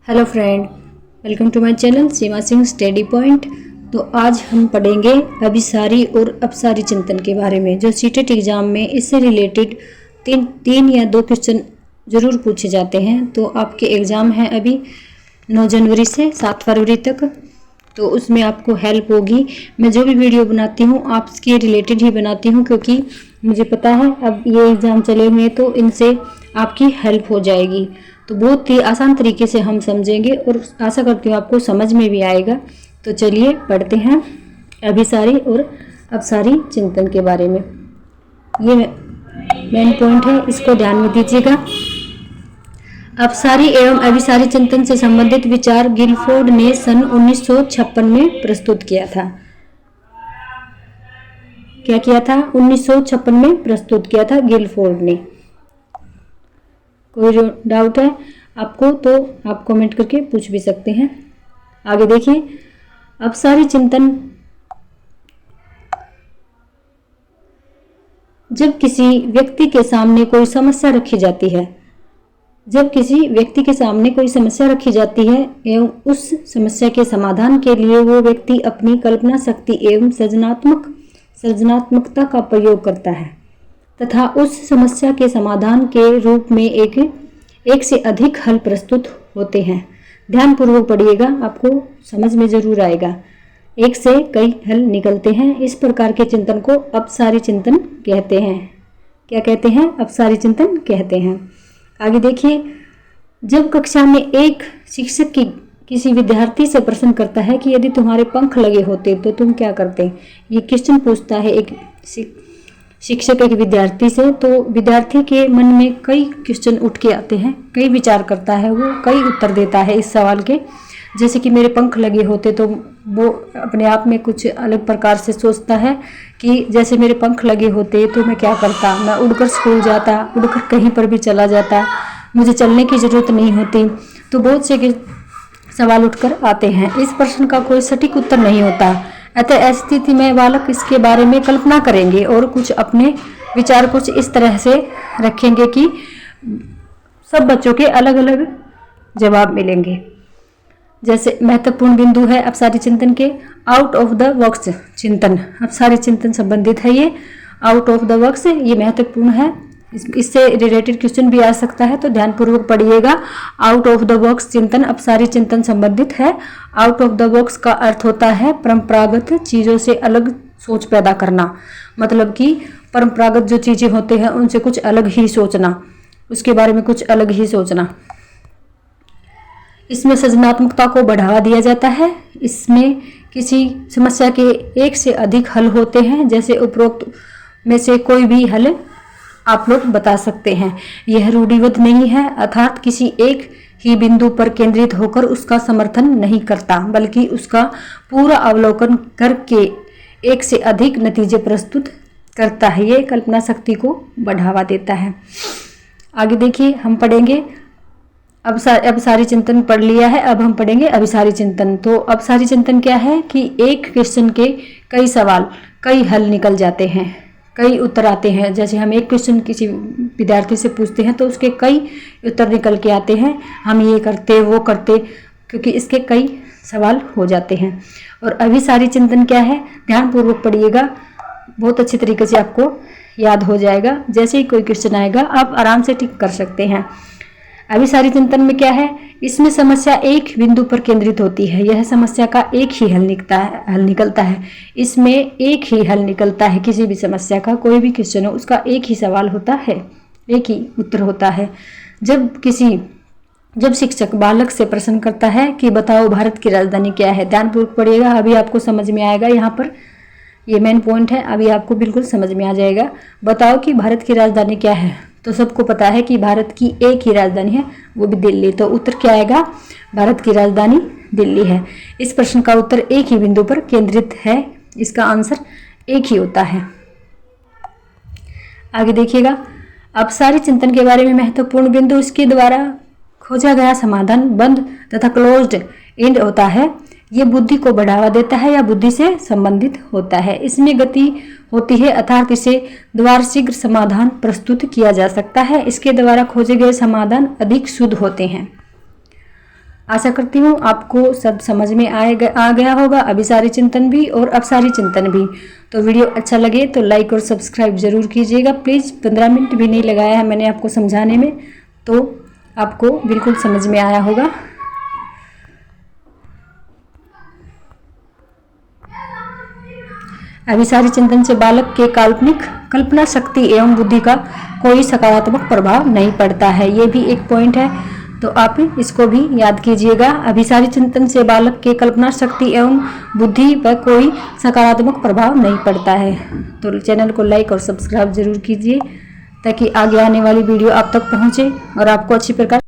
Hello friend, welcome to my channel Seema Singh study point. तो आज हम पढ़ेंगे अभिसारी और अपसारी चिंतन के बारे में, जो सीटेट एग्जाम में इससे रिलेटेड तीन या दो क्वेश्चन ज़रूर पूछे जाते हैं। तो आपके एग्ज़ाम हैं अभी 9 जनवरी से 7 फरवरी तक, तो उसमें आपको हेल्प होगी। मैं जो भी वीडियो बनाती हूँ आपके रिलेटेड ही बनाती हूँ, क्योंकि मुझे पता है अब ये एग्ज़ाम चले हुए हैं तो इनसे आपकी हेल्प हो जाएगी। तो बहुत ही आसान तरीके से हम समझेंगे और आशा करती हूँ आपको समझ में भी आएगा। तो चलिए पढ़ते हैं अभिसारी और अपसारी चिंतन के बारे में। ये मेन पॉइंट है, इसको ध्यान में दीजिएगा। अपसारी एवं अभिसारी चिंतन से संबंधित विचार गिलफोर्ड ने सन 1956 में प्रस्तुत किया था। क्या किया था? 1956 में प्रस्तुत किया था गिलफोर्ड ने। कोई डाउट है आपको तो आप कमेंट करके पूछ भी सकते हैं। आगे देखिए, अपसारी चिंतन जब किसी व्यक्ति के सामने कोई समस्या रखी जाती है, एवं उस समस्या के समाधान के लिए वो व्यक्ति अपनी कल्पना शक्ति एवं सृजनात्मकता का प्रयोग करता है तथा उस समस्या के समाधान के रूप में एक से अधिक हल प्रस्तुत होते हैं। ध्यानपूर्वक पढ़िएगा, आपको समझ में जरूर आएगा। एक से कई हल निकलते हैं। इस प्रकार के चिंतन को अपसारी चिंतन कहते हैं। क्या कहते हैं? अपसारी चिंतन कहते हैं। आगे देखिए, जब कक्षा में एक शिक्षक किसी विद्यार्थी से प्रश्न करता है कि यदि तुम्हारे पंख लगे होते तो तुम क्या करते। ये क्वेश्चन पूछता है एक शिक्षक एक विद्यार्थी से। तो विद्यार्थी के मन में कई क्वेश्चन उठ के आते हैं, कई विचार करता है, वो कई उत्तर देता है इस सवाल के। जैसे कि मेरे पंख लगे होते, तो वो अपने आप में कुछ अलग प्रकार से सोचता है कि जैसे मेरे पंख लगे होते तो मैं क्या करता। मैं उड़कर स्कूल जाता, उड़कर कहीं पर भी चला जाता, मुझे चलने की ज़रूरत नहीं होती। तो बहुत से सवाल उठकर आते हैं। इस प्रश्न का कोई सटीक उत्तर नहीं होता। अतः ऐसी स्थिति में बालक इसके बारे में कल्पना करेंगे और कुछ अपने विचार कुछ इस तरह से रखेंगे कि सब बच्चों के अलग अलग जवाब मिलेंगे। जैसे महत्वपूर्ण बिंदु है अपसारी चिंतन के आउट ऑफ द बॉक्स चिंतन। अपसारी चिंतन संबंधित है ये आउट ऑफ द बॉक्स, ये महत्वपूर्ण है। इससे रिलेटेड क्वेश्चन भी आ सकता है, तो ध्यानपूर्वक पढ़िएगा। आउट ऑफ द बॉक्स चिंतन अपसारी चिंतन संबंधित है। आउट ऑफ द बॉक्स का अर्थ होता है परंपरागत चीज़ों से अलग सोच पैदा करना। मतलब कि परंपरागत जो चीज़ें होते हैं उनसे कुछ अलग ही सोचना, उसके बारे में कुछ अलग ही सोचना। इसमें सृजनात्मकता को बढ़ावा दिया जाता है। इसमें किसी समस्या के एक से अधिक हल होते हैं। जैसे उपरोक्त में से कोई भी हल आप लोग बता सकते हैं। यह रूढ़िबद्ध नहीं है, अर्थात किसी एक ही बिंदु पर केंद्रित होकर उसका समर्थन नहीं करता, बल्कि उसका पूरा अवलोकन करके एक से अधिक नतीजे प्रस्तुत करता है। ये कल्पना शक्ति को बढ़ावा देता है। आगे देखिए, हम पढ़ेंगे अपसारी चिंतन पढ़ लिया है, अब हम पढ़ेंगे अभिसारी चिंतन। तो अपसारी चिंतन क्या है कि एक क्वेश्चन के कई सवाल, कई हल निकल जाते हैं, कई उत्तर आते हैं। जैसे हम एक क्वेश्चन किसी विद्यार्थी से पूछते हैं तो उसके कई उत्तर निकल के आते हैं। हम ये करते वो करते, क्योंकि इसके कई सवाल हो जाते हैं। और अभिसारी चिंतन क्या है? ध्यानपूर्वक पढ़िएगा, बहुत अच्छी तरीके से आपको याद हो जाएगा। जैसे ही कोई क्वेश्चन आएगा आप आराम से टिक कर सकते हैं। अभिसारी चिंतन में क्या है? इसमें समस्या एक बिंदु पर केंद्रित होती है। यह समस्या का एक ही हल निकलता है। इसमें एक ही हल निकलता है। किसी भी समस्या का कोई भी क्वेश्चन हो, उसका एक ही सवाल होता है, एक ही उत्तर होता है। जब शिक्षक बालक से प्रश्न करता है कि बताओ भारत की राजधानी क्या है। ध्यानपूर्वक पढ़िएगा, अभी आपको समझ में आएगा। यहाँ पर ये मेन पॉइंट है, अभी आपको बिल्कुल समझ में आ जाएगा। बताओ कि भारत की राजधानी क्या है। तो सबको पता है कि भारत की एक ही राजधानी है, वो भी दिल्ली। तो उत्तर क्या आएगा? भारत की राजधानी दिल्ली है। इस प्रश्न का उत्तर एक ही बिंदु पर केंद्रित है, इसका आंसर एक ही होता है। आगे देखिएगा, अपसारी चिंतन के बारे में महत्वपूर्ण बिंदु, इसके द्वारा खोजा गया समाधान बंद तथा क्लोज्ड एंड होता है। ये बुद्धि को बढ़ावा देता है या बुद्धि से संबंधित होता है। इसमें गति होती है, अर्थात इसे द्वारा शीघ्र समाधान प्रस्तुत किया जा सकता है। इसके द्वारा खोजे गए समाधान अधिक शुद्ध होते हैं। आशा करती हूँ आपको सब समझ में आ गया होगा, अभिसारी चिंतन भी और अपसारी चिंतन भी। तो वीडियो अच्छा लगे तो लाइक और सब्सक्राइब जरूर कीजिएगा प्लीज़। 15 मिनट भी नहीं लगाया है मैंने आपको समझाने में, तो आपको बिल्कुल समझ में आया होगा। अभिसारी चिंतन से बालक के काल्पनिक कल्पना शक्ति एवं बुद्धि का कोई सकारात्मक प्रभाव नहीं पड़ता है। ये भी एक पॉइंट है, तो आप इसको भी याद कीजिएगा। अभिसारी चिंतन से बालक के कल्पना शक्ति एवं बुद्धि पर कोई सकारात्मक प्रभाव नहीं पड़ता है। तो चैनल को लाइक और सब्सक्राइब जरूर कीजिए ताकि आगे आने वाली वीडियो आप तक पहुँचे और आपको अच्छी प्रकार